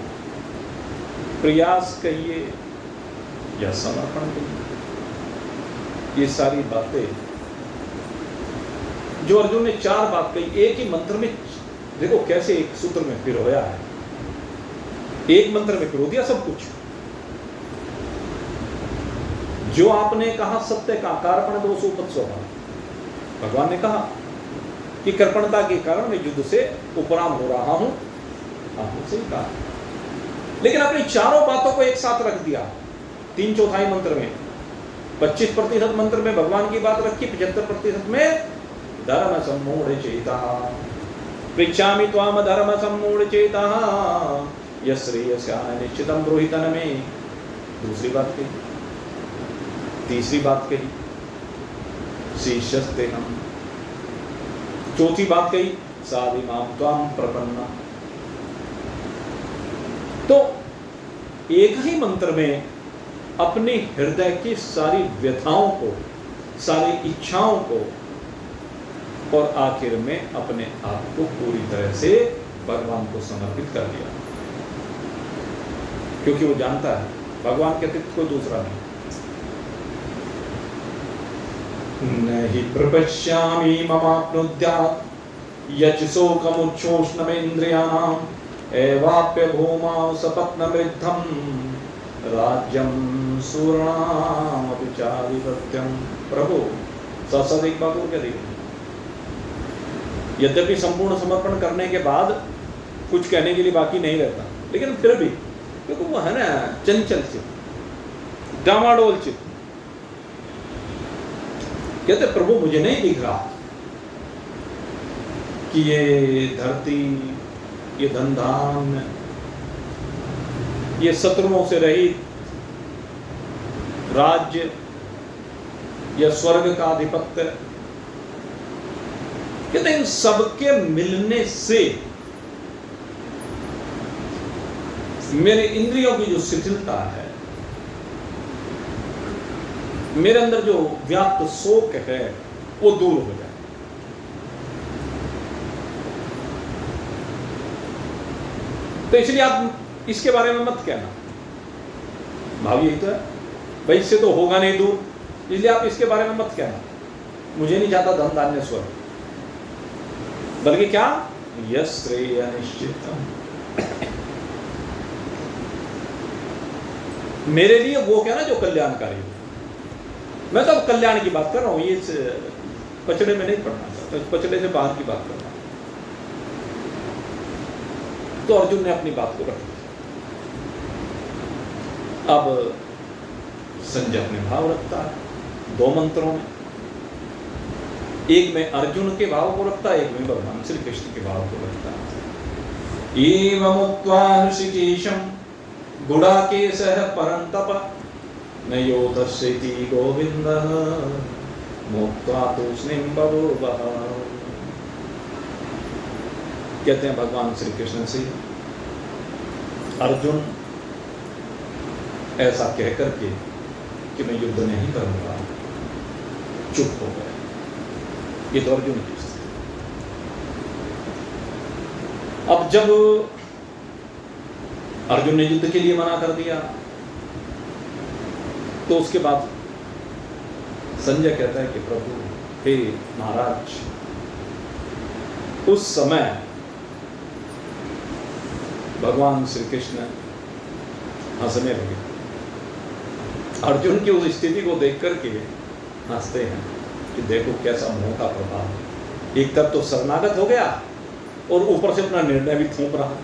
प्रयास कहिए या समर्पण कहिए। ये सारी बातें जो अर्जुन ने 4 बात कही एक ही मंत्र में, देखो कैसे एक सूत्र में पिरोया है, एक मंत्र में पिरो दिया सब कुछ। जो आपने कहा सत्य का कार्पण दोषोपत्स्वभाव, भगवान ने कहा कि कर्पणता के कारण मैं युद्ध से उपराम हो रहा हूं, आपने सही कहा। लेकिन अपनी चारों बातों को एक साथ रख दिया 3/4 मंत्र में। 25% मंत्र में भगवान की बात रखी, 75% में धर्म सम्मूढ़ चेता, पृच्छामि त्वाम धर्म सम्मूढ़ चेता यश्रेयस्यान निश्चितम ब्रूहितन में। दूसरी बात कही, तीसरी बात कही शिष्यस्ते हम, चौथी बात कही साधिमाम त्वाम प्रपन्ना। तो एक ही मंत्र में अपने हृदय की सारी व्यथाओं को, सारी इच्छाओं को और आखिर में अपने आप को पूरी तरह से भगवान को समर्पित कर दिया, क्योंकि वो जानता है भगवान के अतिरिक्त कोई दूसरा नहीं। नहि प्रपश्यामि ममाप्नुद्यात् यच्शोकमुच्छोषणमेन्द्रियाणाम् एवाप्य भूमां सपत्नमृद्धं राज्यं सुराणामपि चाधिपत्यं। प्रभु साथ एक बात और क्या देखिए, यद्यपि संपूर्ण समर्पण करने के बाद कुछ कहने के लिए बाकी नहीं रहता, लेकिन फिर भी क्योंकि वो है ना चंचल चित्त, डामाडोल चित्त, कहते प्रभु मुझे नहीं दिख रहा कि ये धरती, ये धन-धान्य, ये शत्रुओं से रहित राज्य या स्वर्ग का आधिपत्य, कहते इन सबके मिलने से मेरे इंद्रियों की जो शिथिलता है, मेरे अंदर जो व्याप्त शोक है वो दूर हो जाए। तो इसलिए आप इसके बारे में मत कहना, भाव यही तो है भाई, इससे तो होगा नहीं दूर, इसलिए आप इसके बारे में मत कहना मुझे नहीं चाहता धन धान्य स्वर्ग, बल्कि क्या यश्रेय निश्चितम, मेरे लिए वो क्या ना जो कल्याणकारी हो। मैं तो अब कल्याण की बात कर रहा हूं, ये पचड़े में नहीं पढ़ना चाहता, पचड़े से बाहर की बात कर रहा हूं। तो अर्जुन ने अपनी बात को रख दिया। अब संजय अपने भाव रखता है 2 मंत्रों में, एक में अर्जुन के भाव को रखता है, एक में भगवान श्री कृष्ण के भाव को रखता है। एवमुक्त्वा ऋषिकेशं गुडाकेशः परन्तप न योतस्यति गोविन्दः मुक्त्वा तूष्णीं बभूवः। कहते हैं भगवान श्री कृष्ण से अर्जुन ऐसा कह करके कि मैं युद्ध नहीं करूंगा, चुप हो गए। ये तो अर्जुन की स्थिति। अब जब अर्जुन ने युद्ध के लिए मना कर दिया तो उसके बाद संजय कहता है कि प्रभु हे महाराज, उस समय भगवान श्री कृष्ण हंसने लगे। अर्जुन की उस स्थिति को देख करके हंसते हैं कि देखो कैसा मोह का प्रभाव है। एक तरफ तो शरणागत हो गया और ऊपर से अपना निर्णय भी थोप रहा।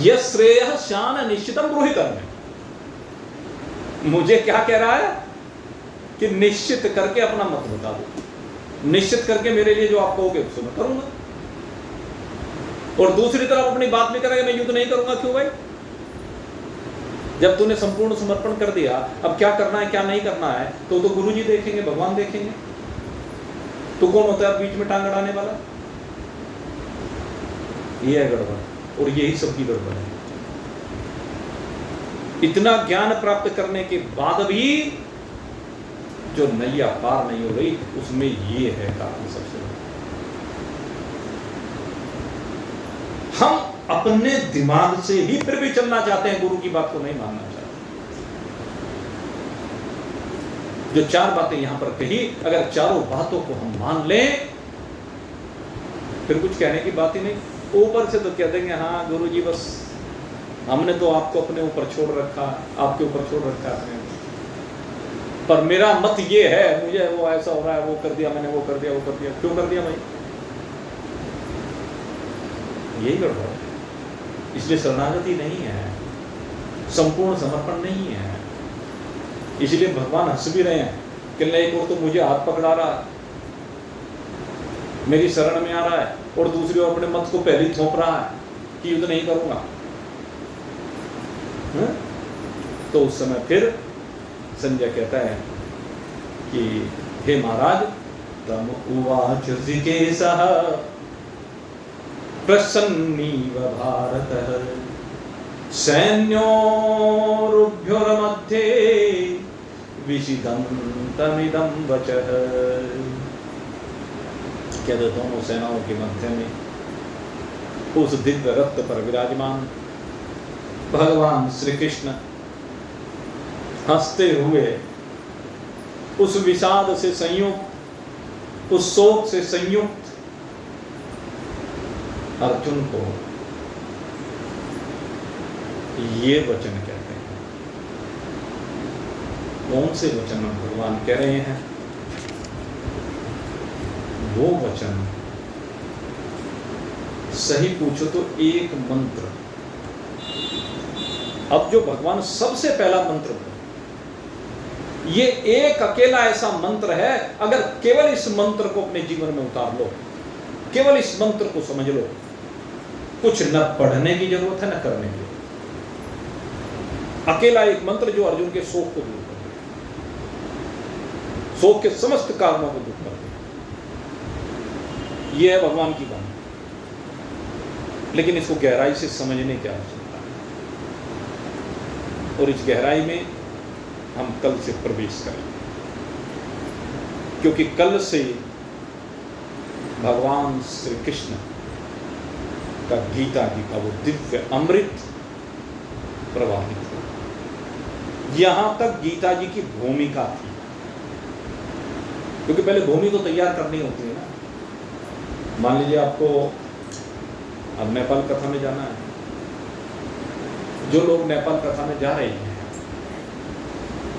यह श्रेय शान निश्चितम ब्रूहितम में, मुझे क्या कह रहा है कि निश्चित करके अपना मत बता दो, निश्चित करके मेरे लिए जो आप कहोगे उसको मैं करूंगा। और दूसरी तरफ अपनी बात में करेगा मैं युद्ध नहीं करूंगा। क्यों भाई? जब तूने संपूर्ण समर्पण कर दिया, अब क्या करना है क्या नहीं करना है तो गुरुजी देखेंगे, भगवान देखेंगे। तो कौन होता है बीच में टांग अड़ाने वाला? ये है गड़बड़, और यही सबकी गड़बड़ है। इतना ज्ञान प्राप्त करने के बाद भी जो नैया पार नहीं हो रही, उसमें ये है कारण सबसे बड़ा। हम अपने दिमाग से ही फिर भी चलना चाहते हैं, गुरु की बात को नहीं मानना चाहते। जो चार बातें यहां पर कही, अगर चारों बातों को हम मान लें फिर कुछ कहने की बात ही नहीं। ऊपर से तो कह देंगे हाँ गुरु जी बस हमने तो आपको अपने ऊपर छोड़ रखा, आपके ऊपर छोड़ रखा है, पर मेरा मत ये है, मुझे वो ऐसा हो रहा है, वो कर दिया मैंने, वो कर दिया, वो कर दिया। क्यों कर दिया भाई? यही गड़बड़ है। इसलिए शरणागति नहीं है, संपूर्ण समर्पण नहीं है। इसलिए भगवान हंस भी रहे हैं कि एक और तो मुझे हाथ पकड़ा रहा है, मेरी शरण में आ रहा है, और दूसरी ओर अपने मत को पहले ही थोप रहा है कि युद्ध नहीं करूंगा। तो उस समय फिर संजय कहता है कि हे महाराज, तम उवाच ऋषिकेशः प्रसन्नीव भारतः सैन्योरुभ्योर्मध्ये विषिदन्तमिदं वचः। क्या दोनों सेनाओं के मध्य में उस दिव्य रथ पर विराजमान भगवान श्री कृष्ण हंसते हुए उस विषाद से संयुक्त, उस शोक से संयुक्त अर्जुन को ये वचन कहते हैं। कौन से वचन भगवान कह रहे हैं? वो वचन सही पूछो तो एक मंत्र। अब जो भगवान सबसे पहला मंत्र, ये एक अकेला ऐसा मंत्र है, अगर केवल इस मंत्र को अपने जीवन में उतार लो, केवल इस मंत्र को समझ लो, कुछ न पढ़ने की जरूरत है न करने की। अकेला एक मंत्र जो अर्जुन के शोक को दूर कर दे, शोक के समस्त कारणों को दूर कर दे। यह है भगवान की बात। लेकिन इसको गहराई से समझने की आवश्यकता है, और इस गहराई में हम कल से प्रवेश करेंगे, क्योंकि कल से भगवान श्री कृष्ण का गीता जी का वो दिव्य अमृत प्रवाहित हो। यहां तक गीता जी की भूमिका थी, क्योंकि पहले भूमि तो तैयार करनी होती है ना। मान लीजिए आपको अब नेपाल कथा में जाना है, जो लोग नेपाल कथा में जा रहे हैं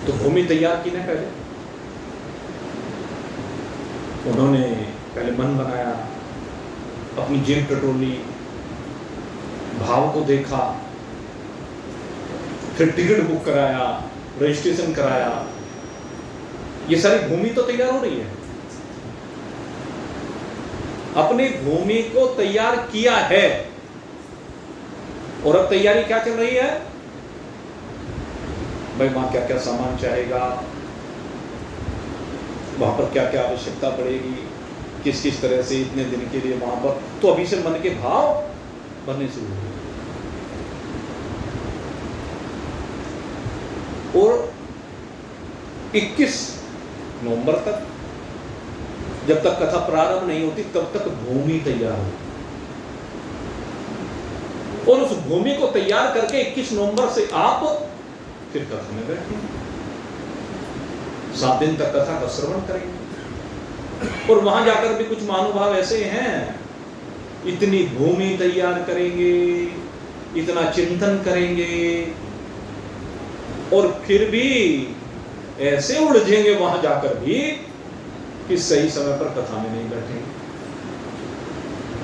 तो भूमि तैयार की ना पहले। उन्होंने पहले मन बनाया, अपनी जेब टटोली, भाव को देखा, फिर टिकट बुक कराया, रजिस्ट्रेशन कराया। ये सारी भूमि तो तैयार हो रही है। अपनी भूमि को तैयार किया है, और अब तैयारी क्या चल रही है भाई? वहां क्या क्या सामान चाहेगा, वहां पर क्या क्या आवश्यकता पड़ेगी, किस किस तरह से इतने दिन के लिए वहां पर। तो अभी से मन के भाव बनने शुरू हो गए। और 21 नवंबर तक जब तक कथा प्रारंभ नहीं होती तब तक भूमि तैयार होती, और उस भूमि को तैयार करके 21 नवंबर से आप फिर कथा में बैठेंगे, 7 दिन तक कथा का श्रवण करेंगे। और वहां जाकर भी कुछ महानुभाव ऐसे हैं, इतनी भूमि तैयार करेंगे, इतना चिंतन करेंगे, और फिर भी ऐसे उलझेंगे वहां जाकर भी कि सही समय पर कथा में नहीं बैठेंगे।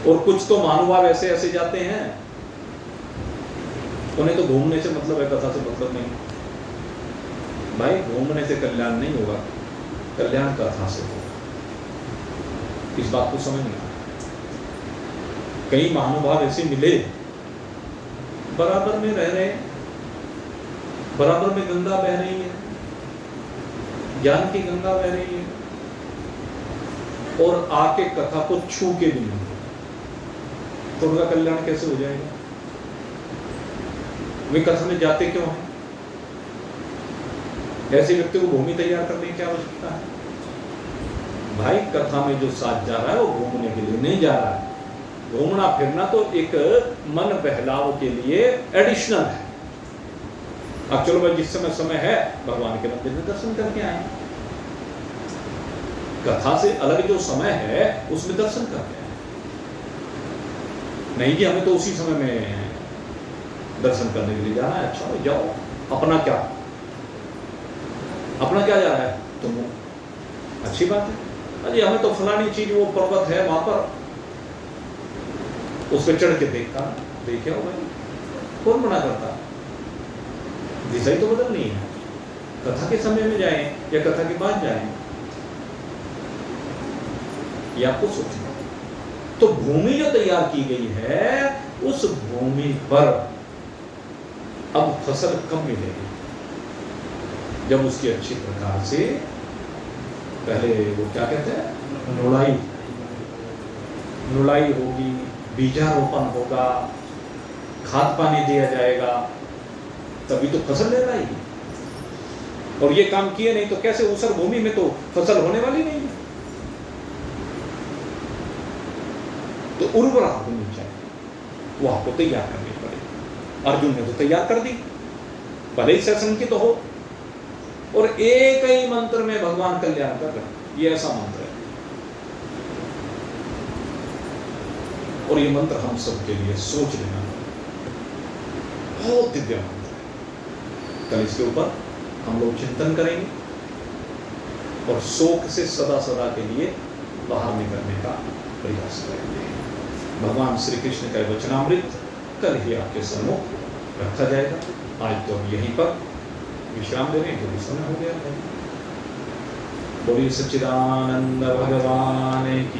और कुछ तो महानुभाव ऐसे ऐसे जाते हैं, उन्हें तो घूमने से मतलब है, कथा से मतलब नहीं। भाई घूमने से कल्याण नहीं होगा, कल्याण कथा से होगा, इस बात को समझना। कई महानुभाव ऐसे मिले, बराबर में रह रहे, बराबर में गंगा बह रही है, ज्ञान की गंगा बह रही है, और आके कथा को छू के भी नहीं, तो उनका कल्याण कैसे हो जाएगा? वे कथा में जाते क्यों हैं? ऐसे व्यक्ति को भूमि तैयार करने की आवश्यकता है। भाई कथा में जो साथ जा रहा है वो घूमने के लिए नहीं जा रहा है, घूमना फिरना तो एक मन बहलाव के लिए एडिशनल है। अब चलो भाई जिस समय है भगवान के मंदिर में दर्शन करके आए, कथा से अलग जो समय है उसमें दर्शन करके आए, नहीं कि हमें तो उसी समय में दर्शन करने के लिए जाना है। अच्छा जाओ, अपना क्या जा रहा है तुम, अच्छी बात है। अरे हमें तो फलानी चीज, वो पर्वत है वहां पर, उस पर चढ़ के देखे हो भाई, कौन मना करता? दिशा ही तो बदलनी है, कथा के समय में जाएं या कथा के बाद जाएं, ये आपको सोचना। तो भूमि जो तैयार की गई है, उस भूमि पर अब फसल कब मिलेगी? जब उसकी अच्छी प्रकार से पहले वो क्या कहते हैं, नुलाई होगी, बीजारोपण होगा, खाद पानी दिया जाएगा, तभी तो फसल ले पाएगी। और ये काम किए नहीं तो कैसे? ऊसर भूमि में तो फसल होने वाली नहीं है। तो उर्वरा भूमि चाहिए, वो आपको तैयार करनी पड़ेगी। अर्जुन ने तो तैयार कर दी, भले ही सत्संग की तो हो, और एक ही मंत्र में भगवान कल्याण कर रहे, ये ऐसा मंत्र है। और ये मंत्र हम सबके लिए सोच लेना, बहुत दिव्य मंत्र है। कल इसके ऊपर हम लोग चिंतन करेंगे और शोक से सदा सदा के लिए बाहर निकलने का प्रयास करेंगे। भगवान श्री कृष्ण का वचनामृत कल ही आपके सम्मुख रखा जाएगा। आज तो हम यहीं पर विश्राम दे रहे हैं, क्योंकि समय हो गया है। बोलिए सच्चिदानंद भगवान की